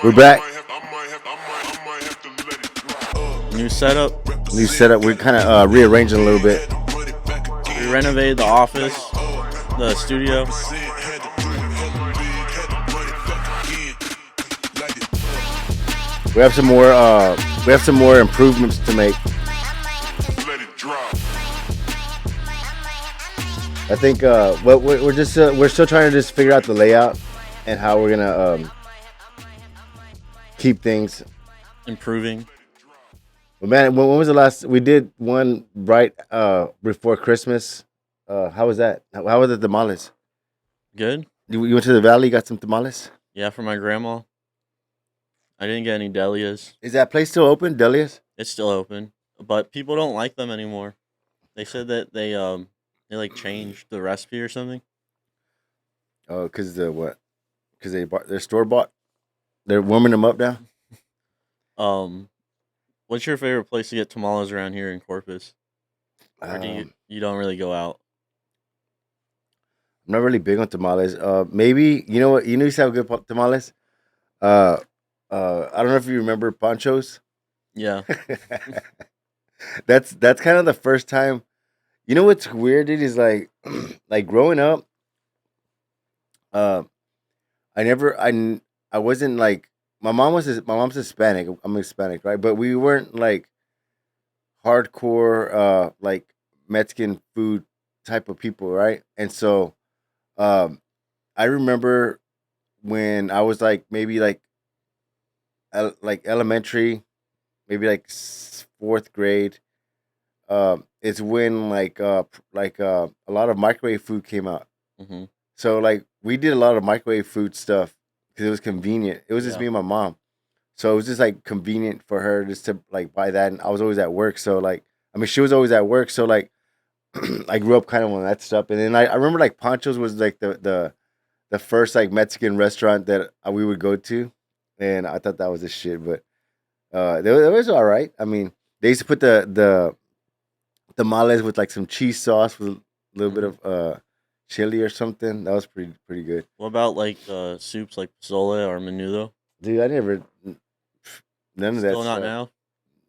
We're back. New setup. New setup. We're kind of rearranging a little bit. We renovated the office, the studio. We have some more. We have some more improvements to make. I think. Well, we're just we're still trying to just figure out the layout and how we're gonna keep things Improving. But man, when was the last we did one right before Christmas? How was that? How was the tamales? Good. You went to the valley, got some tamales. Yeah, for my grandma. I didn't get any delias. Is that place still open, Delia's? It's still open, but people don't like them anymore. They said that they like changed the recipe or something. Oh, cause the what? Cause they're store bought. They're warming them up now. What's your favorite place to get tamales around here in Corpus? Or do you don't really go out? I'm not really big on tamales. Maybe you know what? You used to have good tamales. I don't know if you remember Panchos. Yeah. That's kind of the first time. You know what's weird, dude? Is like, like growing up. I wasn't like my mom's Hispanic. I'm Hispanic, right? But we weren't like hardcore like Mexican food type of people, right? And so um I remember when I was like maybe like elementary, maybe like fourth grade. It's when a lot of microwave food came out. Hmm. So like we did a lot of microwave food stuff because it was convenient. It was just Yeah. me and my mom, so it was just like convenient for her just to like buy that. And I was always at work, so like I mean she was always at work, so like I grew up kind of on that stuff. And then I remember like Pancho's was like the first like Mexican restaurant that we would go to, and I thought that was the shit. But it was all right. I mean, they used to put the tamales with like some cheese sauce with a little bit Hmm. of chili or something. That was pretty good. What about like soups like pozole or menudo? Dude, I never none of that Still not stuff. now.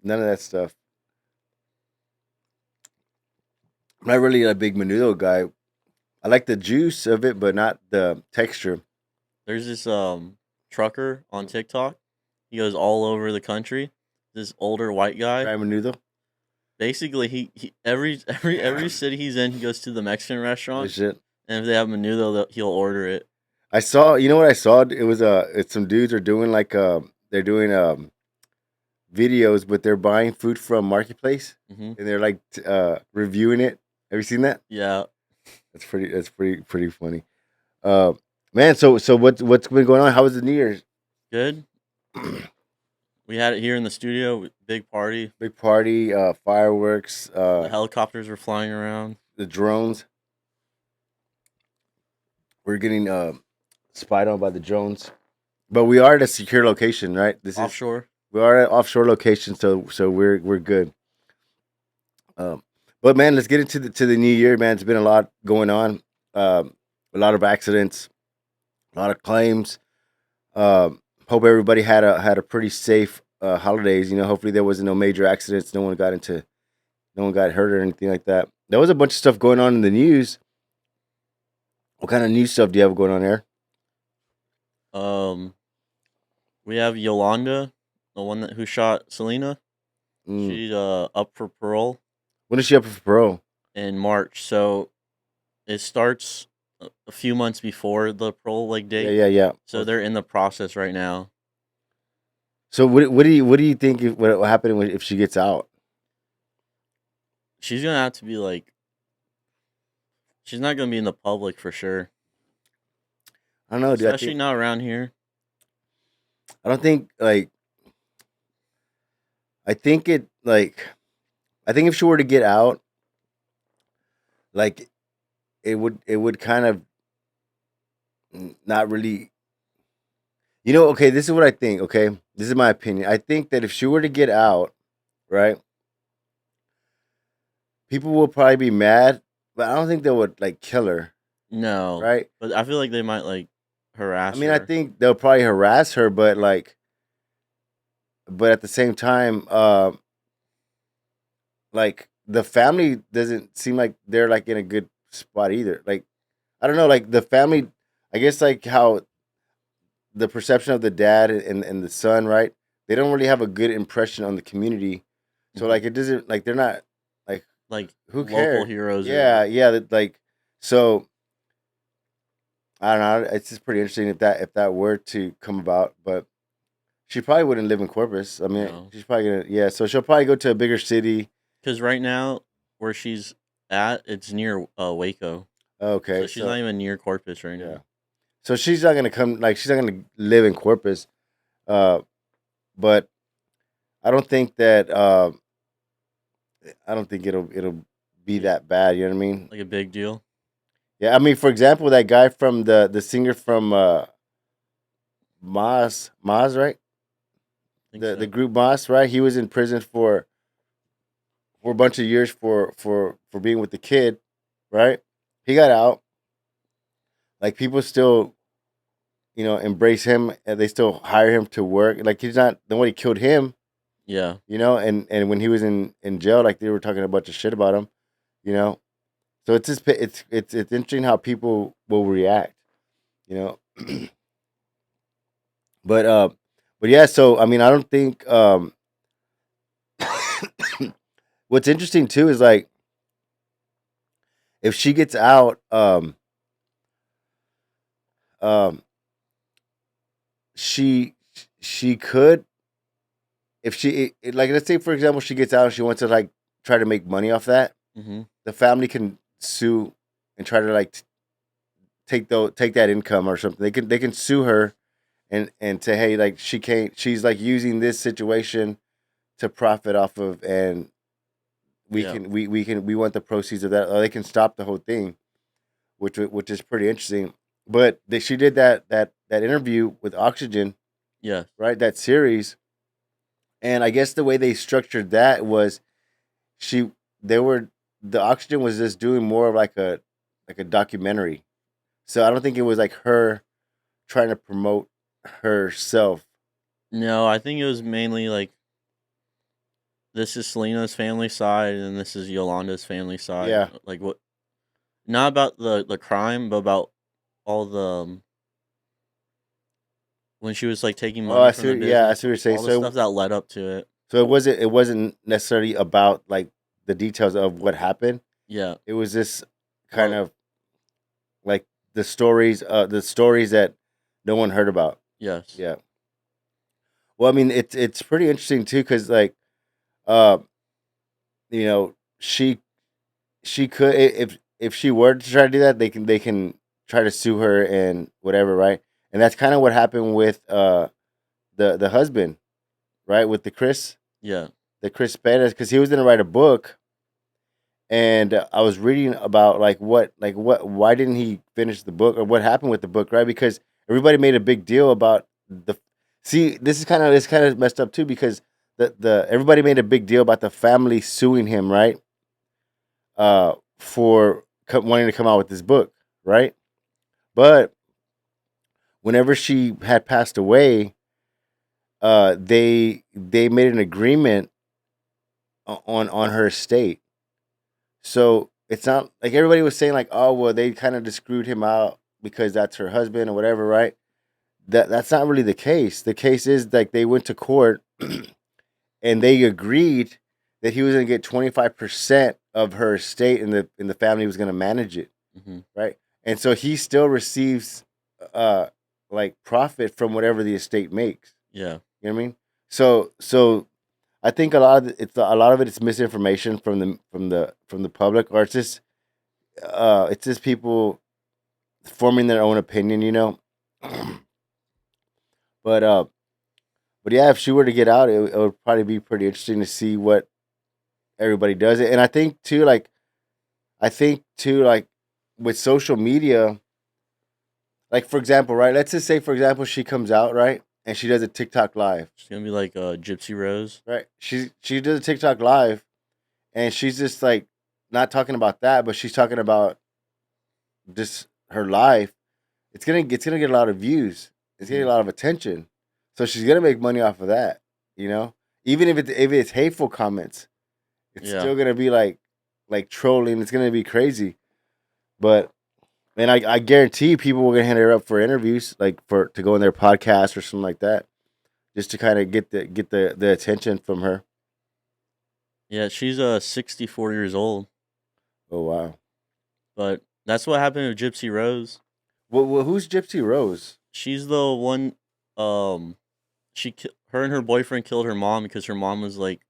None of that stuff. I'm not really a big menudo guy. I like the juice of it, but not the texture. There's this trucker on TikTok. He goes all over the country. This older white guy. Try menudo. Basically, he every city he's in, he goes to the Mexican This restaurant, shit. and if they have menudo, he'll order it. I saw. You know what I saw? It was it's some dudes are doing like they're doing videos, but they're buying food from marketplace Hmm. and they're like reviewing it. Have you seen that? Yeah, That's pretty funny. Uh, man. So what's been going on? How was the New Year's? good. We had it here in the studio. Big party. Big party, fireworks, The helicopters were flying around. the drones. We're getting spied on by the drones, but we are at a secure location, right? This is Offshore. we are at offshore location, so we're good. Um, but man, let's get into the new year, man. It's been a lot going on, a lot of accidents, a lot of claims. Hope everybody had a pretty safe holidays. You know, hopefully there wasn't no major accidents. No one got hurt or anything like that. There was a bunch of stuff going on in the news. What kind of news stuff do you have going on there? Um, we have Yolanda, the one who shot Selena. Mm. She's up for parole When is she up for parole? in March, so it starts a few months before the parole like Yeah, date. yeah, yeah. So they're in the process right now. So what do you think what will happen if she gets out? She's gonna have to be like, she's not gonna be in the public for sure, I don't know, dude. especially not around here. I don't think like I think it like I think if she were to get out, like it would kind of not really. Okay, this is what I think. Okay, this is my opinion. I think that if she were to get out, right, people will probably be mad, but I don't think they would like kill her, No, right? but I feel like they might like harass I mean, I her. think they'll probably harass her, but but at the same time, like the family doesn't seem like they're like in a good spot either. Like I don't know, like the family, I guess like how the perception of the dad and the son, right? They don't really have a good impression on the community. So Mhm. like it doesn't like they're not like Like who local cares? heroes or Yeah, whatever. yeah, like so I don't know. It's just pretty interesting if that were to come about, but she probably wouldn't live in Corpus. I mean, No, she's probably gonna yeah. So she'll probably go to a bigger city. because right now where she's at, it's near Waco, so Okay, she's not so even near Corpus right yeah, now. so she's not gonna come like she's not gonna live in Corpus. Uh, but I don't think that I don't think it'll be Be that bad. You know what I mean? like a big deal. Yeah, I mean, for example, that guy from the singer from Maz, right? I think The so. group Maz, right? He was in prison for a bunch of years for being with the kid, right? He got out. Like people still, embrace him and they still hire him to work. Like he's not the one who killed him, Yeah, and when he was in jail, like they were talking a bunch of shit about him, you know. So it's just it's interesting how people will react, you know. But but yeah, so I mean, I don't think what's interesting too is like if she gets out, um, she she could if like let's say for example she gets out and she wants to like try to make money off that, hmm the family can sue and try to like take that income or something. They can sue her and say hey like she's like using this situation to profit off of and yeah, we want the proceeds of that or they can stop the whole thing which is pretty interesting. But she did that interview with Oxygen, yes. right? That series, and I guess the way they structured that was she they were the Oxygen was just doing more of like a documentary. So I don't think it was like her trying to promote herself. No, I think it was mainly like this is Selena's family side and this is Yolanda's family side. Yeah. Like what? Not about the crime, but about all the when she was like taking Oh, money from the Yeah, I business, see what you're saying. all the stuff that led up to it. So it wasn't necessarily about like the details of what happened. Yeah. It was just kind Well, of like the stories that no one heard about. yes. Yeah. Well, I mean, it's pretty interesting too, because like, uh, she could if she were to try to do that, they can try to sue her and whatever, right? And that's kind of what happened with the husband, right? With Yeah. the Chris Spanish, because he was gonna write a book, and I was reading about why didn't he finish the book or what happened with the book, right? Because everybody made a big deal about the. See, this kind of messed up too because the everybody made a big deal about the family suing him, right? For wanting to come out with this book, right? But whenever she had passed away, they made an agreement on her estate. So it's not like everybody was saying like, oh well, they kind of just screwed him out because that's her husband or whatever, right? That's not really the case. The case is like they went to court and they agreed that he was going to get 25% of her estate and the family was going to manage it, hmm right? And so he still receives uh like profit from whatever the estate makes. Yeah. You know what I mean? So I think a lot of it is misinformation from the public, or it's just people forming their own opinion, you know. but but yeah, if she were to get out, it would probably be pretty interesting to see what everybody does. And I think too like with social media, like for example, right? Let's just say for example she comes out, right? And she does a TikTok live, She's gonna be like Gypsy Rose. right? She does a TikTok live and she's just like not talking about that, but she's talking about just her life. it's gonna get a lot of views. It's gonna get a lot of attention. So she's gonna make money off of that. You know, even if it's hateful comments, it's Yeah. still gonna be like trolling. It's gonna be crazy. But and I guarantee people will gonna hit her up for interviews, like for to go on their podcast or something like that, just to kind of get the attention from her. Yeah, she's 64 years old. Oh wow. But that's what happened to Gypsy Rose. Well, who's Gypsy Rose? She's the one. Um, her and her boyfriend killed her mom because her mom was like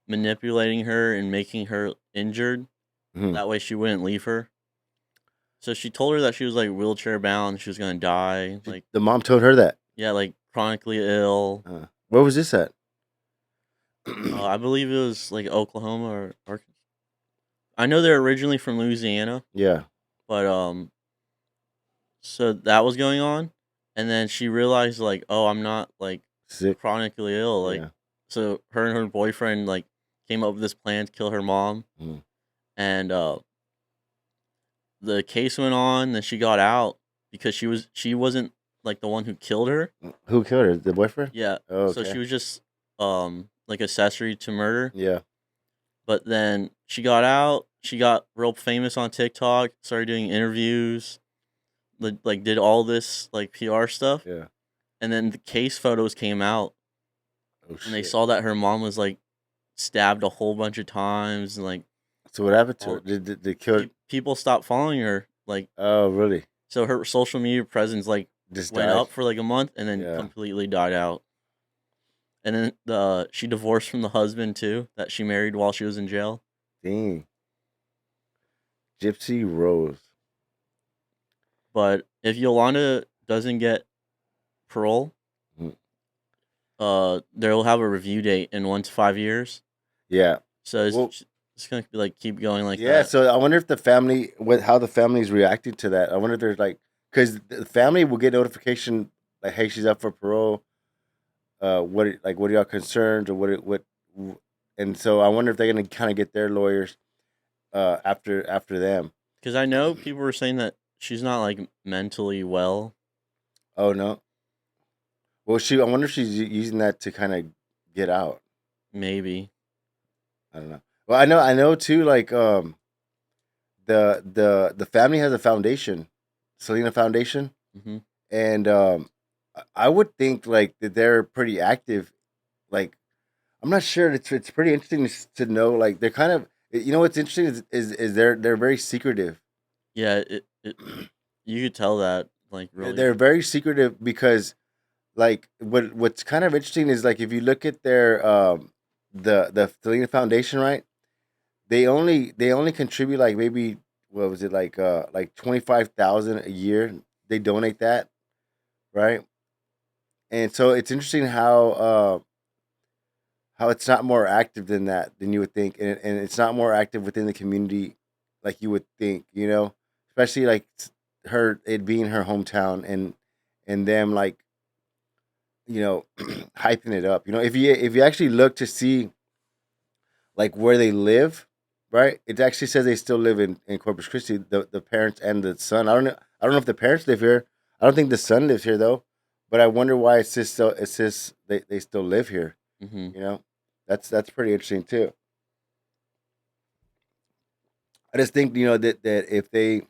manipulating her and making her injured. Mhm. That way she wouldn't leave her. So she told her that she was like wheelchair bound, she was gonna die. Like The mom told her that. yeah, like chronically ill. Where was this at? I believe it was like Oklahoma or Arkansas. I know they're originally from Louisiana, Yeah. but so that was going on, and then she realized like, oh, I'm not like Sick. chronically ill. Like, Yeah. so her and her boyfriend like came up with this plan to kill her mom, Mm. and the case went on. Then she got out because she wasn't like the one who killed her. Who killed her? The boyfriend? Yeah. Oh, So okay. she was just like accessory to murder. Yeah. But then she got out. She got real famous on TikTok. Started doing interviews. Like did all this like PR stuff. Yeah. And then the case photos came out, Oh and they shit. saw that her mom was like stabbed a whole bunch of times, and like So what happened to her? all, Did they kill her? people stopped following her. Like Oh, really? so, her social media presence like Just went died. up for like a month, and then Yeah. completely died out. And then she divorced from the husband too that she married while she was in jail. Dang. Gypsy Rose. But if Yolanda doesn't get parole, Mm. they'll have a review date in 1 to 5 years. Yeah. So Well, it's gonna be like keep going like yeah. that. So I wonder if the family, how the family's reacting to that. I wonder if there's like, because the family will get notification like, hey, she's up for parole. What are y'all concerned or and so I wonder if they're gonna kind of get their lawyers after them. Because I know people were saying that she's not like mentally well. Oh no. Well, I wonder if she's using that to kind of get out. Maybe. I don't know. Well, I know too. Like the family has a foundation, Selena Foundation, Hmm. and I would think like that they're pretty active. Like I'm not sure. It's pretty interesting to know. Like they're kind of what's interesting is they're very secretive. Yeah, you could tell that like really. They're very secretive because like what's kind of interesting is like if you look at their the Selena Foundation, right? They only contribute like maybe what was it like 25,000 a year. They donate that, right? And so it's interesting how it's not more active than that than you would think, and it's not more active within the community like you would think, especially like her it being her hometown and them like hyping it up. If you actually look to see like where they live, right? It actually says they still live in Corpus Christi. The parents and the son. I don't know if the parents live here. I don't think the son lives here though. But I wonder why it's just they still live here. Hmm. You know, that's pretty interesting too. I just think that if they,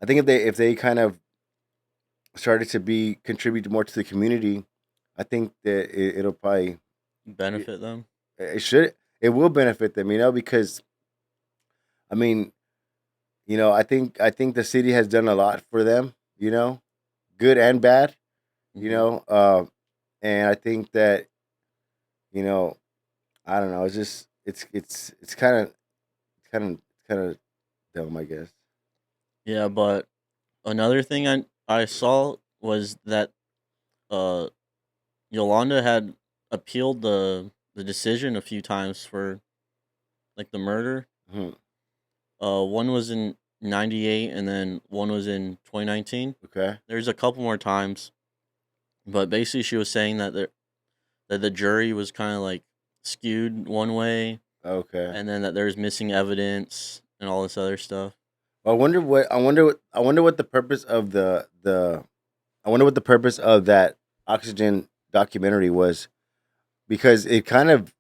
I think if they kind of started to be contribute more to the community, I think that it'll probably it, Benefit them. it will benefit them. Because I mean, I think the city has done a lot for them. Good and bad. You Hmm. know, and I think that you know, I don't know. It's just it's kind of dumb, I guess. Yeah, but another thing I saw was that uh Yolanda had appealed the decision a few times for like the murder. Mhm. One was in 98 and then one was in 2019. Okay. There's a couple more times, but basically she was saying that the jury was kind of like skewed one way, Okay. and then that there's missing evidence and all this other stuff. I wonder what the purpose of the I wonder what the purpose of that oxygen documentary was, because it kind of,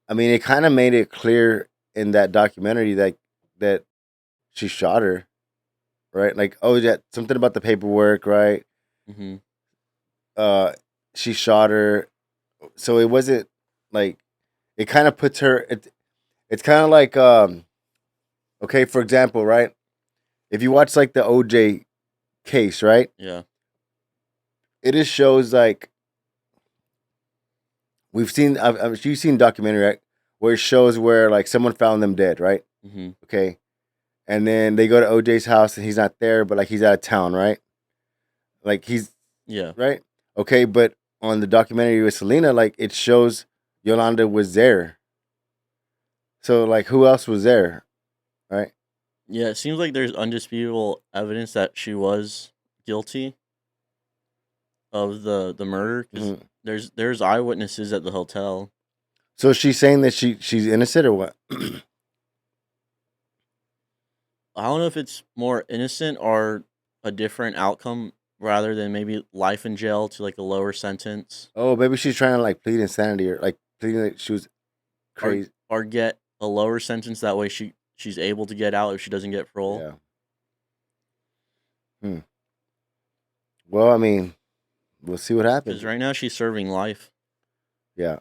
I mean, it kind of made it clear in that documentary that she shot her, right? Like, oh yeah, something about the paperwork, right? Mm-hmm. Uh, she shot her, so it wasn't like, it kind of puts her. It's kind of like, okay, for example, right? If you watch like the OJ case, right? Yeah. It just shows like we've seen. You've seen documentary, right? Where it shows where like someone found them dead, right? Mm-hmm. Okay, and then they go to OJ's house and he's not there, but like he's out of town, right? Like he's Yeah. right. Okay, but on the documentary with Selena, like it shows Yolanda was there. So like, who else was there, right? Yeah. It seems like there's undisputable evidence that she was guilty of the murder because Mhm. there's eyewitnesses at the hotel. So she's saying that she's innocent or what? I don't know if it's more innocent or a different outcome rather than maybe life in jail to like a lower sentence Oh, maybe she's trying to like plead insanity, or like pleading that she was or crazy. get a lower sentence that way she's able to get out if she doesn't get parole. Yeah. Hmm. Well, I mean, we'll see what happens. Because right now she's serving life. Yeah.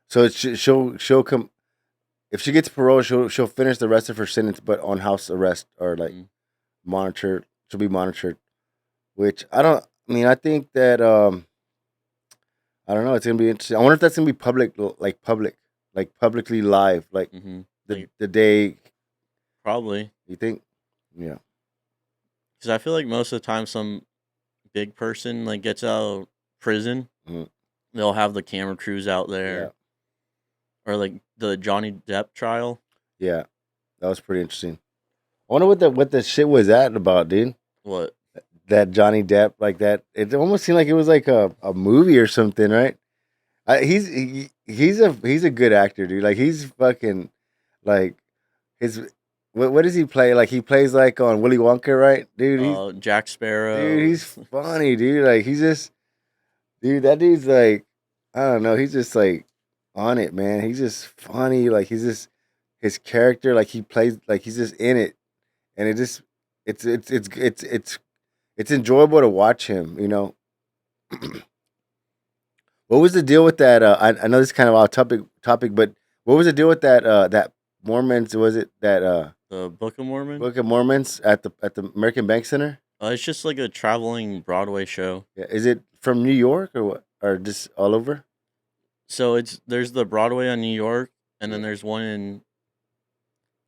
So she'll come if she gets parole. She'll finish the rest of her sentence, but on house arrest, or like Mhm. monitored. She'll be monitored. Which I don't. I mean, I think that I don't know. It's gonna be interesting. I wonder if that's gonna be like publicly live, like Mhm. the Like the day. probably You think? Yeah. because I feel like most of the time some big person like gets out of prison, Mhm. they'll have the camera crews out Yeah. there or like the Johnny Depp trial. Yeah. That was pretty interesting. I wonder what the shit was that about, dude. What? That Johnny Depp, like that. It almost seemed like it was like a movie or something, right? He's a good actor, dude. Like he's fucking like his what does he play? Like he plays like on Willy Wonka, right? Jack Dude, Sparrow. he's funny, dude. Like he's just dude, that dude's like, I don't know, he's just like on it, man. He's just funny. Like he's just his character, like he plays like he's just in it. And it just it's enjoyable to watch him, you know. What was the deal with that? I know this is kind of off topic, but what was the deal with that Mormons? Was it that The Book of Mormon. Book of Mormons at the American Bank Center? It's just like a traveling Broadway show. Yeah, is it from New York or what? Or just all over? So there's the Broadway on New York, and then Yeah. there's one in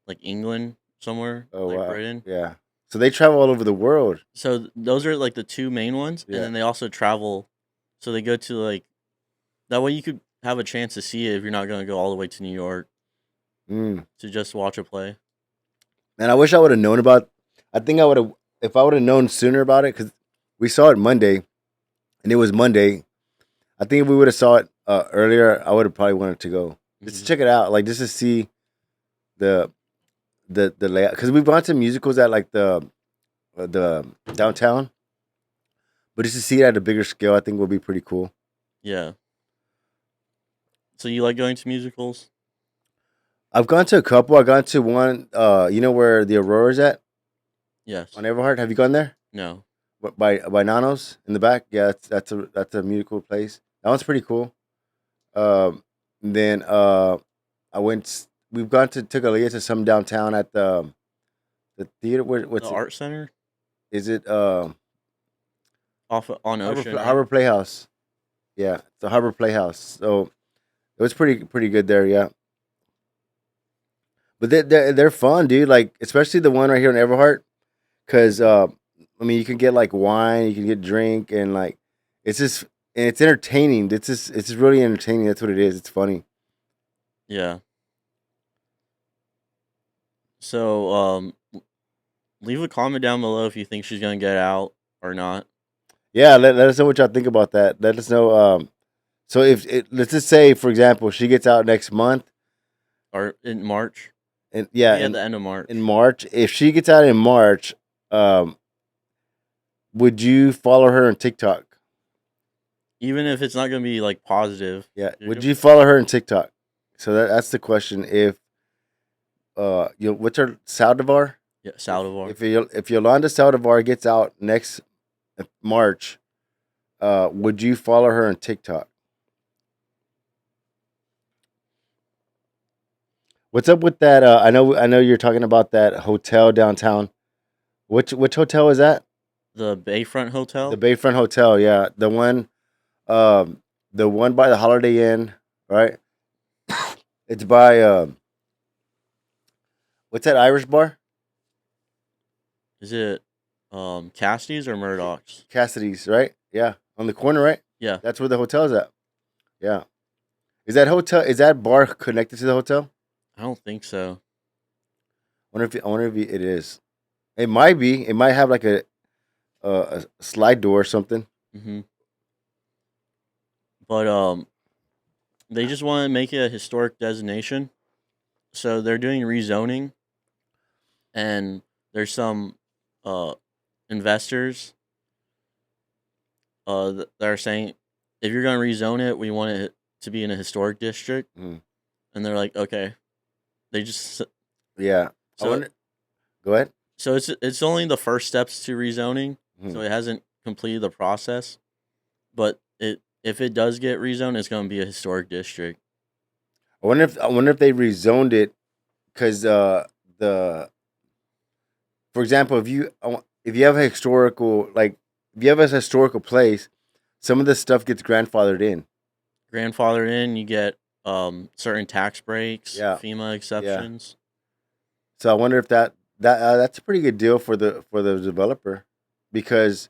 like England somewhere, Oh like wow, Britain. yeah. So they travel all over the world. So those are like the two main ones, and Yeah. then they also travel. So they go to like that way you could have a chance to see it if you're not gonna go all the way to New York Mm. to just watch a play. Man, I wish I would have known about. I think I would have if I would have known sooner about it, because we saw it Monday, and it was Monday. I think if we would have saw it earlier, I would have probably wanted to go just to Hmm. check it out, like just to see the the layout. Because we've gone to musicals at like the downtown, but just to see it at a bigger scale, I think would be pretty cool. Yeah. So you like going to musicals? I've gone to a couple. I've gone to one. You know where the Aurora's at Yes. on Everhart? Have you gone there? No. By Nanos in the back? Yeah, that's a musical place. That one's pretty cool. Then I went. We've gone to took Aaliyah to some downtown at the theater. The What's it? art center Is it off on Ocean, right? Harbor Playhouse? Yeah, it's the Harbor Playhouse. So it was pretty good there. Yeah, but they're fun, dude. Like especially the one right here in Everhart, because I mean you can get like wine, you can get drink, and like it's just and it's entertaining. It's just really entertaining. That's what it is. It's funny. Yeah. So leave a comment down below if you think she's gonna get out or not. Yeah, let us know what y'all think about that. Let us know. So if let's just say, for example, she gets out next month. Or in March. And yeah, Be at the end of March. in March. If she gets out in March, um, would you follow her on TikTok? Even if it's not gonna be like positive. Yeah, You're would gonna, you follow her on TikTok? So that's the question. If what's her Saldivar? yeah, Saldivar. If Yolanda Saldivar gets out next March, would you follow her on TikTok? What's up with that? I know you're talking about that hotel downtown. Which hotel is that? The Bayfront The Hotel. Bayfront Hotel. Yeah, um, the one by the Holiday Inn, right? It's by what's that Irish bar? Is it Cassidy's or Murdoch's? Cassidy's, right? Yeah, on the corner, right? Yeah. That's where the hotel's at. Yeah. Is that bar connected to the hotel? I don't think so. I wonder if it is. It might be. It might have like a slide door or something. Hmm. But they just want to make it a historic designation, so they're doing rezoning, and there's some uh investors that are saying if you're gonna rezone it, we want it to be in a historic district, Mm. and they're like, okay. They just Yeah. I so wonder. Go ahead. so it's only the first steps to rezoning, Mhm. so it hasn't completed the process. But if it does get rezoned, it's going to be a historic district. I wonder if they rezoned it because the for example, if you have a historical if you have a historical place, some of the stuff gets grandfathered in. Grandfathered in, you get certain tax breaks, Yeah, FEMA yeah. exceptions. So I wonder if that's a pretty good deal for the developer because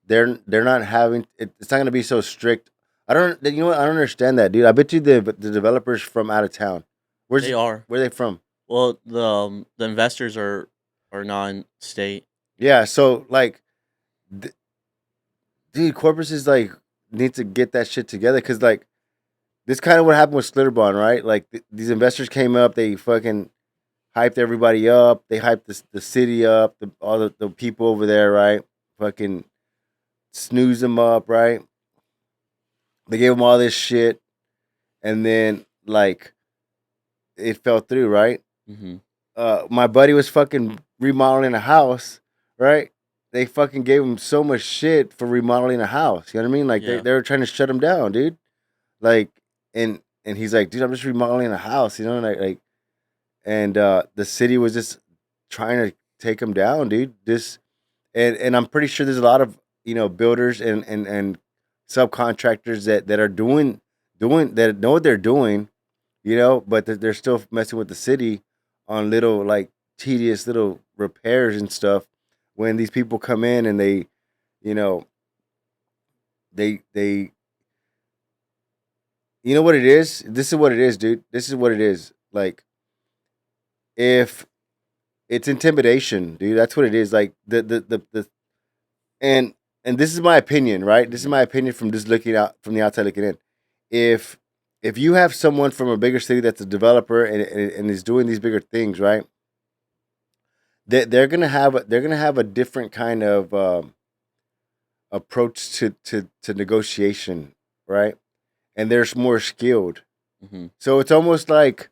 they're not having it's not going to be so strict. I don't you know what I don't understand that, dude. I bet you the developers from out of town. They are. Where are they from? Well, the investors are non-state. Yeah, so like th- dude, Corpus is like needs to get that shit together cuz like this kind of what happened with Slitterbond, right? Like these investors came up, they fucking hyped everybody up. They hyped the city up, all the people over there, right? Fucking snooze them up, right? They gave them all this shit, and then like it fell through, right? Hmm. My buddy was fucking remodeling a house, right? They fucking gave him so much shit for remodeling a house. You know what I mean? Like Yeah. they were trying to shut him down, dude. Like and he's like, dude, I'm just remodeling a house, you know, and the city was just trying to take him down, dude. This and I'm pretty sure there's a lot of builders and subcontractors that are doing that know what they're doing, but they're still messing with the city on little like tedious little repairs and stuff. When these people come in and you know, they you know what it is. This is what it is, dude. This is what it is. Like if it's intimidation, dude. That's what it is. Like the and and this is my opinion, right? This is Hmm. my opinion from just looking out from the outside looking in. If if you have someone from a bigger city that's a developer and is doing these bigger things, right? They're gonna have a different kind of approach to negotiation, right? And they're more skilled. Hmm. So it's almost like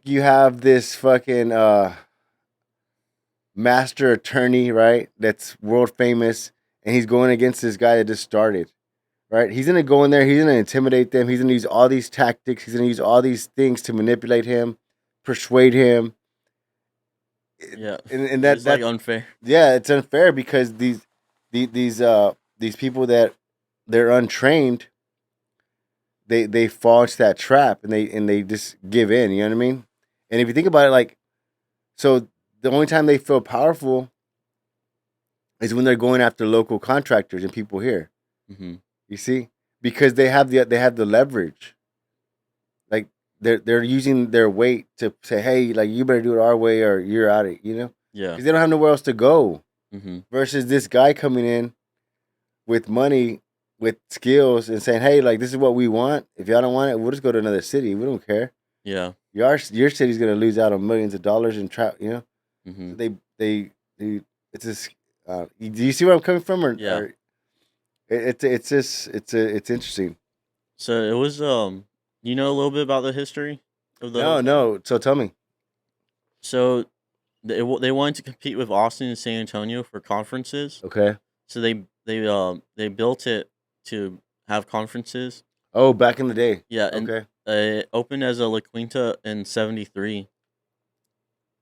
you have this fucking master attorney, right? That's world famous, and he's going against this guy that just started, right? He's gonna go in there. He's gonna intimidate them. He's gonna use all these tactics. He's gonna use all these things to manipulate him, persuade him, Yeah. and It's like that unfair. yeah, it's unfair because these people that they're untrained, they fall into that trap and they just give in. You know what I mean? And if you think about it, like so, the only time they feel powerful is when they're going after local contractors and people here. Hmm. You see, because they have the leverage. Like they're using their weight to say, hey, like you better do it our way or you're out of it. Yeah. Because they don't have nowhere else to go. Hmm. Versus this guy coming in with money, with skills, and saying, hey, like this is what we want. If y'all don't want it, we'll just go to another city. We don't care. Yeah. your city's gonna lose out on millions of dollars in trap. You know, Mm-hmm. so they it's just. Do you see where I'm coming from, Yeah. or it's just it's interesting. So it was you know a little bit about the history of the No, hotel. no. So tell me. So they wanted to compete with Austin and San Antonio for conferences. Okay. So they built it to have conferences. Oh, back in the day. Yeah, and Okay. it opened as a La Quinta in '73.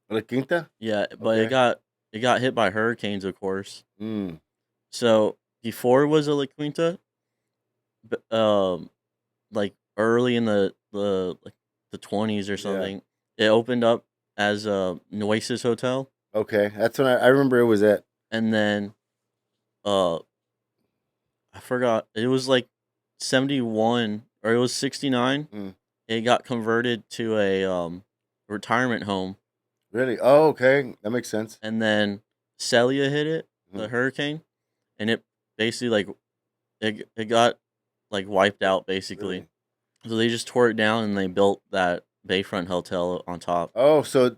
La Quinta. Yeah, but Okay. it got hit by hurricanes, of course. Mm. So before it was a La Quinta, like early in the 20s or Yeah. something, it opened up as a Nueces Hotel, Okay. That's when I remember it was at. and then uh I forgot, it was like 71 or it was 69. Mm. It got converted to a retirement home, Really? Oh, okay. That makes sense. and then Celia hit it, the Mhm. hurricane, and it basically like it got like wiped out basically. Really? So they just tore it down and they built that Bayfront hotel on top. Oh, so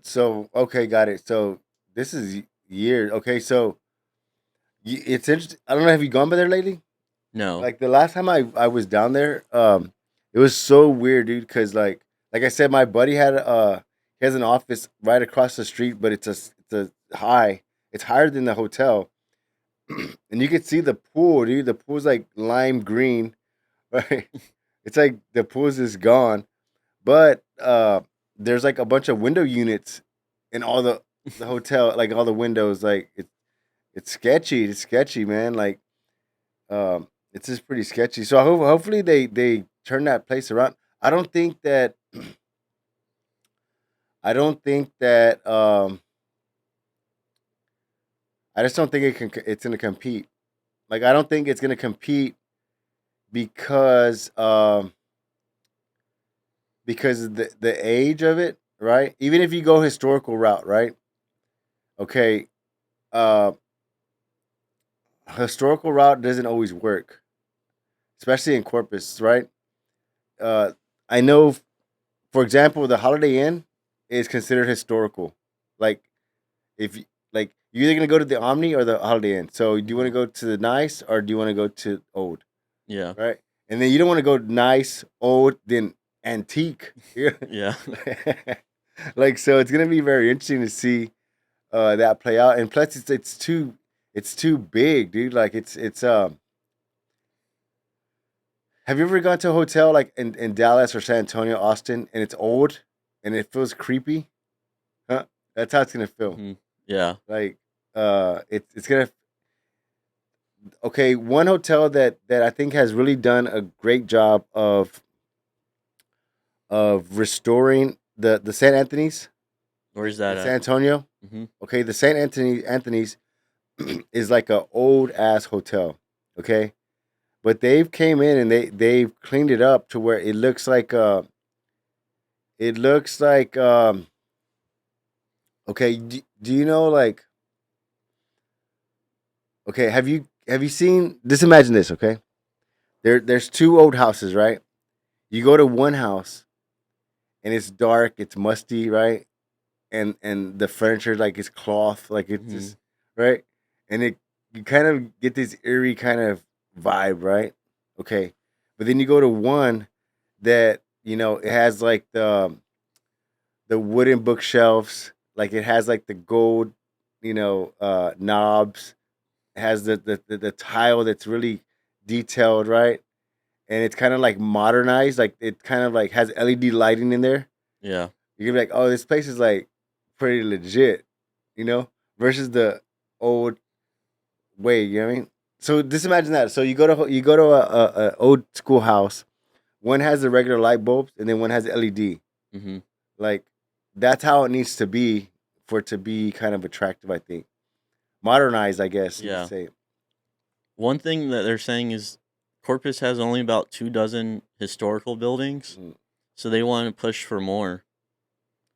okay, got it. So this is years. Okay, so it's interesting. I don't know. Have you gone by there lately? No. Like the last time I was down there, it was so weird, dude. Because like I said, my buddy had he has an office right across the street, but it's a high. It's higher than the hotel, and you could see the pool, dude. The pool's like lime green, right? It's like the pool's just gone, but there's like a bunch of window units in all the hotel, like all the windows. Like it's sketchy. It's sketchy, man. Like it's just pretty sketchy. So hopefully they turn that place around. I don't think that I don't think that I just don't think it's going to compete. Like I don't think it's going to compete because because the age of it, right? Even if you go historical route, right? Okay, uh historical route doesn't always work, especially in Corpus, right? Uh I know, for example, the Holiday Inn is considered historical. Like if like you're either gonna go to the Omni or the Holiday Inn. So do you want to Mhm. go to the nice or do you want to go to old, Yeah. right? And then you don't want to go nice, old, then antique. Yeah. Yeah. Like so, it's gonna be very interesting to see that play out. And plus, it's too big, dude. Like it's. Have you ever gone to a hotel like in Dallas or San Antonio, Austin, and it's old and it feels creepy? Huh? That's how it's gonna feel. Mhm. Yeah. Like it's gonna. Okay, one hotel that I think has really done a great job of restoring the San Anthony's Where's in that San at? Antonio. Mhm. Okay, the Anthony's is like a old ass hotel. Okay, but they've came in and they've cleaned it up to where it looks like okay, do you know like okay, have you seen just imagine this, okay? There's two old houses, right? You go to one house and it's dark, it's musty, right? And the furniture like is cloth, like it's Mhm. just right? And it you kind of get this eerie kind of vibe, right? Okay. But then you go to one that, it has like the wooden bookshelves, like it has like the gold, knobs, it has the tile that's really detailed, right? And it's kind of like modernized, like it kind of like has LED lighting in there. Yeah. You're gonna be like, oh, this place is like pretty legit, you know, versus the old way. You know what I mean? So just imagine that. So you go to a old school house. One has the regular light bulbs, and then one has LED. Mhm. Like that's how it needs to be for it to be kind of attractive. I think modernized, I guess you could Yeah. say. One thing that they're saying is Corpus has only about 2 dozen historical buildings, Mm. so they want to push for more.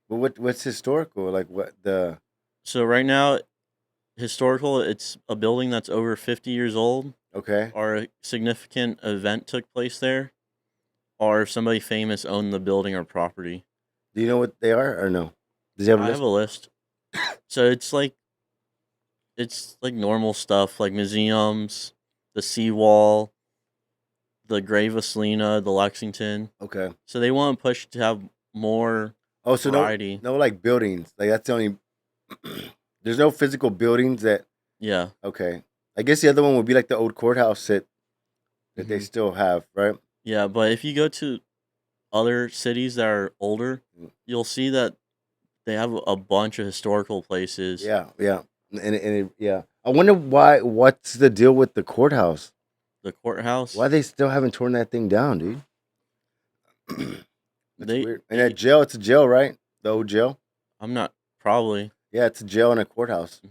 But what's historical? Like what the So right now, historical, it's a building that's over 50 years old, okay? or a significant event took place there, or if somebody famous owned the building or property. Do you know what they are or no? Does he have a I have list? a list. So it's like normal stuff like museums, the seawall, the Grave of Selena, the Lexington. Okay. So they want to push to have more Oh, so variety. no like buildings. Like that's the only. There's no physical buildings that. Yeah. Okay. I guess the other one would be like the old courthouse that they Hmm. still have, right? Yeah, but if you go to other cities that are older, Mm. you'll see that they have a bunch of historical places. Yeah, yeah, yeah. I wonder why. What's the deal with the courthouse? The courthouse, Why they still haven't torn that thing down, dude? That's they weird. And that they jail, it's a jail, right? The old jail. I'm not probably, Yeah, it's a jail and a courthouse.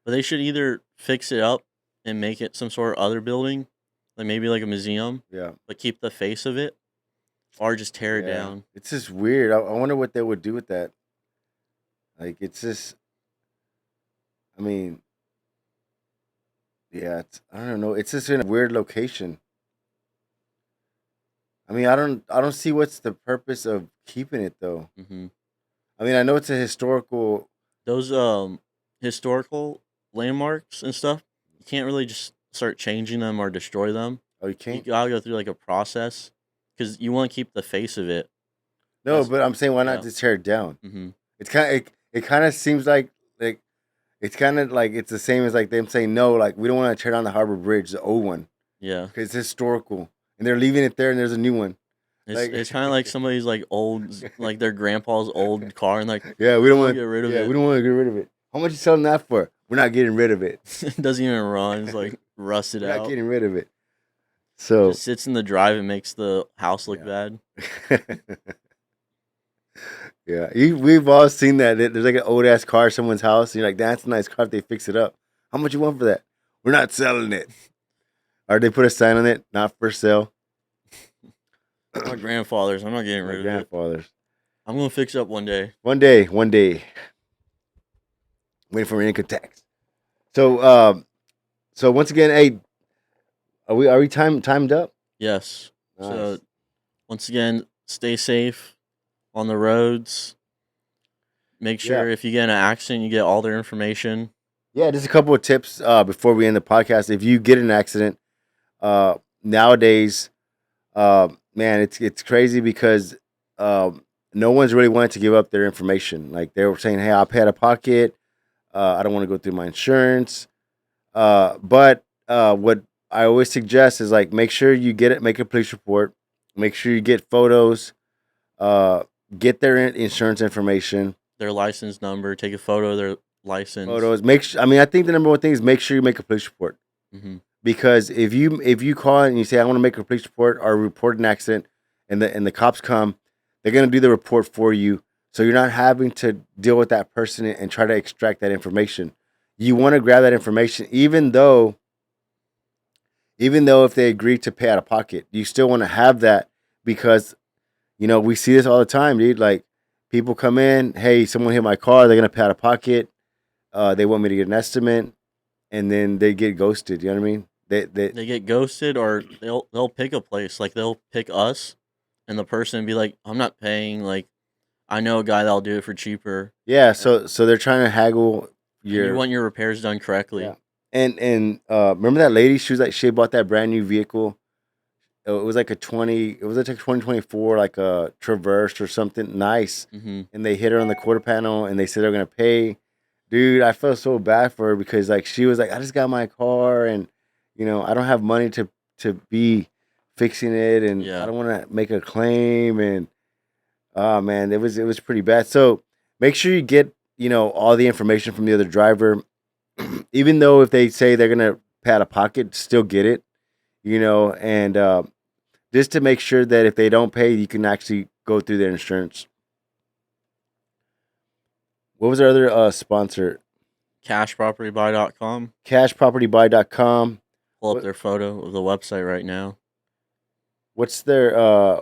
but they should either fix it up and make it some sort of other building, like maybe like a museum, Yeah, but keep the face of it, or just tear it yeah. down. It's just weird. I wonder what they would do with that. Like, it's just. I mean, yeah. I don't know. It's just in a weird location. I mean, I don't see what's the purpose of keeping it though. Hmm. I mean, I know it's a historical. Those historical landmarks and stuff, you can't really just start changing them or destroy them. Oh, you You can't. gotta go through like a process because you want to keep the face of it. No, As but I'm saying why not yeah. just tear it down? Hmm. It's it kind of seems like it's kind of like it's the same as like them saying no, like we don't want to tear down the Harbor Bridge, the old one, Yeah. because it's historical, and they're leaving it there, and there's a new one. It's Like, kind of like somebody's like old, like their grandpa's old car, and like yeah, we we don't want to want, get rid of yeah, we it. don't want to get rid of it. How much you selling that for? We're not getting rid of it. It doesn't even run. It's like rusted We're not out. getting rid of it. So Just sits in the drive and makes the house look yeah, bad. yeah. We've all seen that. There's like an old ass car at someone's house, and you're like, that's a nice car if they fix it up. How much you want for that? We're not selling it. Or they put a sign on it, not for sale. My grandfather's. I'm not getting My rid of it. grandfather's. I'm gonna fix it up one day. One day, waiting for an income tax. So, so once again, hey, are we timed up? Yes. So Nice. once again, stay safe on the roads. Make Yeah, sure if you get in an accident, you get all their information. yeah. Just a couple of tips before we end the podcast. If you get in an accident, nowadays, man, it's crazy because no one's really wanting to give up their information. Like they were saying, hey, I'll pay out of pocket. I don't want to go through my insurance. But what I always suggest is like make sure you get it, make a police report, make sure you get photos, uh, get their insurance information, Their license number. Take a photo of their license. photos. I mean, I think the number one thing is make sure you make a police report Hmm. because if you call and you say I want to make a police report or report an accident, and the cops come, they're gonna do the report for you, so you're not having to deal with that person and try to extract that information. You want to grab that information, even though if they agree to pay out of pocket, you still want to have that because we see this all the time, dude. Like people come in, hey, someone hit my car, they're gonna pay out of pocket. They want me to get an estimate, and then they get ghosted. You know what I mean? They get ghosted, or they'll pick a place. Like they'll pick us, and the person be like, "I'm not paying. Like I know a guy that'll do it for cheaper." yeah. And, So they're trying to haggle and you your want your repairs done correctly. yeah. And remember that lady? She was like she bought that brand new vehicle. It was like a 20. It was like a 2024, like a Traverse or something nice. Hmm. And they hit her on the quarter panel, and they said they're gonna pay. Dude, I felt so bad for her because like she was like, I just got my car, and I don't have money to be fixing it, and I Yeah. don't want to make a claim, and oh man, it was pretty bad. So make sure you get all the information from the other driver, even though if they say they're gonna pay out of pocket, still get it, and just to make sure that if they don't pay, you can actually go through their insurance. What was our other sponsor? CashPropertyBuy.com. CashPropertyBuy.com. Pull up What their photo of the website right now. what's their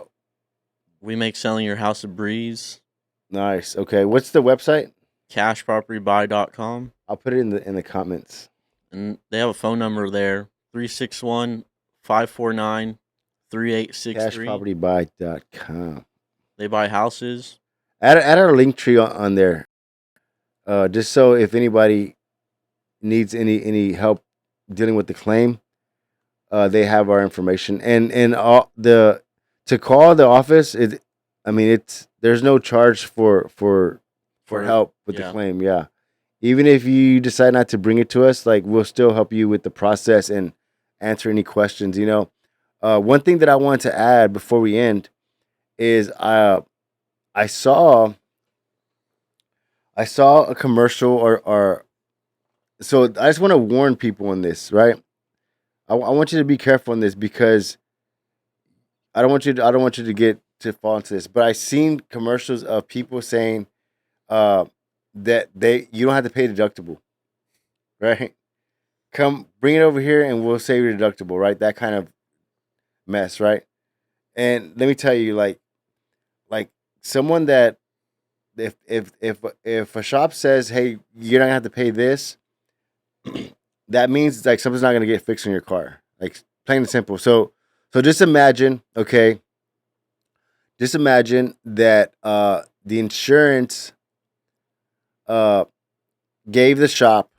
We make selling your house a breeze. nice. Okay, what's the website? CashPropertyBuy.com. I'll put it in the comments. And they have a phone number there, 361-549-3863. CashPropertyBuy.com. They buy houses. Add our link tree on there, just so if anybody needs any help dealing with the claim, they have our information. And all the to call the office. I mean, it's there's no charge for For help with the yeah, claim. Yeah, even if you decide not to bring it to us, like we'll still help you with the process and answer any questions. One thing that I wanted to add before we end is I saw I saw a commercial or so I just want to warn people on this, right? I want you to be careful on this because I don't want you to get to fall into this. But I seen commercials of people saying uh, that they you don't have to pay deductible, right? Come bring it over here and we'll save your deductible, right? That kind of mess, right? And let me tell you, like someone that if a shop says, hey, you're not gonna have to pay this, that means it's like something's not gonna get fixed in your car. Like plain and simple. So just imagine, okay, just imagine that the insurance uh gave the shop.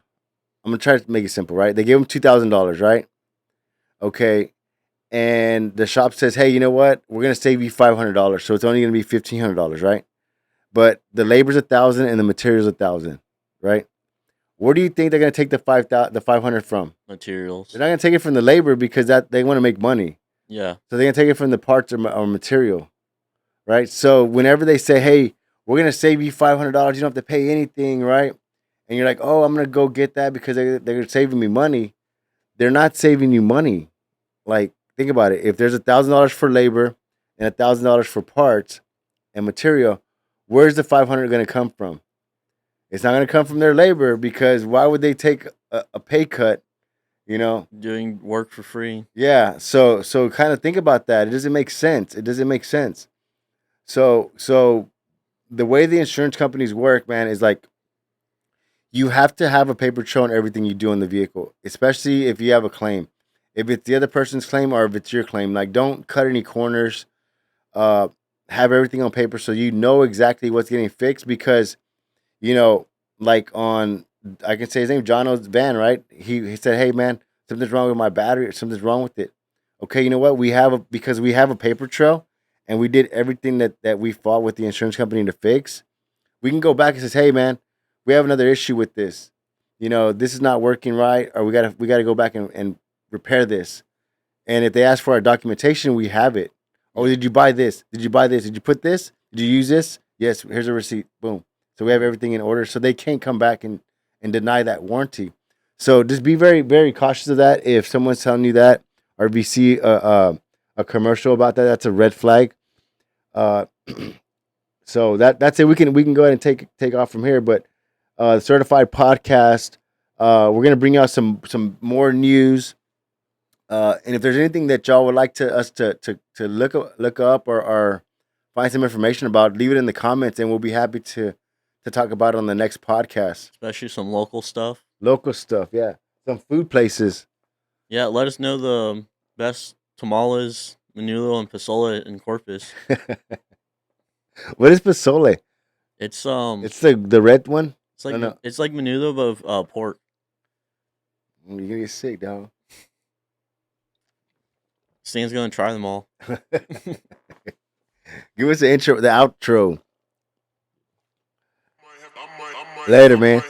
I'm gonna try to make it simple, right? They gave them $2,000, right? Okay, and the shop says, "Hey, you know what? We're gonna save you $500, so it's only gonna be $1,500, right? But the labor's 1,000 and the materials 1,000, right? Where do you think they're gonna take the 500 from? materials. They're not gonna take it from the labor because that they want to make money, Yeah, so they're gonna take it from the parts or material, right? So whenever they say, "Hey, we're gonna save you $500, you don't have to pay anything," right? And you're like, "Oh, I'm gonna go get that because they're saving me money." They're not saving you money. Like, think about it. If there's $1,000 for labor and $1,000 for parts and material, where's the 500 going to come from? It's not going to come from their labor because why would they take a pay cut? You know? doing work for free. Yeah. So kind of think about that. It doesn't make sense. It doesn't make sense. So the way the insurance companies work, man, is like you have to have a paper trail on everything you do on the vehicle, especially if you have a claim. If it's the other person's claim or if it's your claim, like don't cut any corners. Uh, have everything on paper so you know exactly what's getting fixed because you know, like on I can say his name, John O's van, right? He said, "Hey man, something's wrong with my battery or something's wrong with it." Okay, you know what? Because we have a paper trail and we did everything that we fought with the insurance company to fix. We can go back and says, "Hey man, we have another issue with this. This is not working right, or we gotta go back and repair this." And if they ask for our documentation, we have it. Oh, Yeah, did you buy this? Did you buy this? Did you put this? Did you use this? Yes, here's a receipt. Boom. So we have everything in order. So they can't come back and deny that warranty. So just be very, very cautious of that. If someone's telling you that, or if you see a commercial about that, that's a red flag. Uh, so that's it. We can go ahead and take off from here. But certified podcast. We're gonna bring out some more news. And if there's anything that y'all would like to look up or find some information about, leave it in the comments, and we'll be happy to talk about it on the next podcast. especially some local stuff. Local stuff, yeah. Some food places. Yeah, let us know the best tamales, menudo, and pozole in Corpus. What is pozole? It's It's the red one. it's like No, no, it's like menudo but pork. you're gonna get sick, dog. Stan's gonna try them all. Give us the outro. Later, man.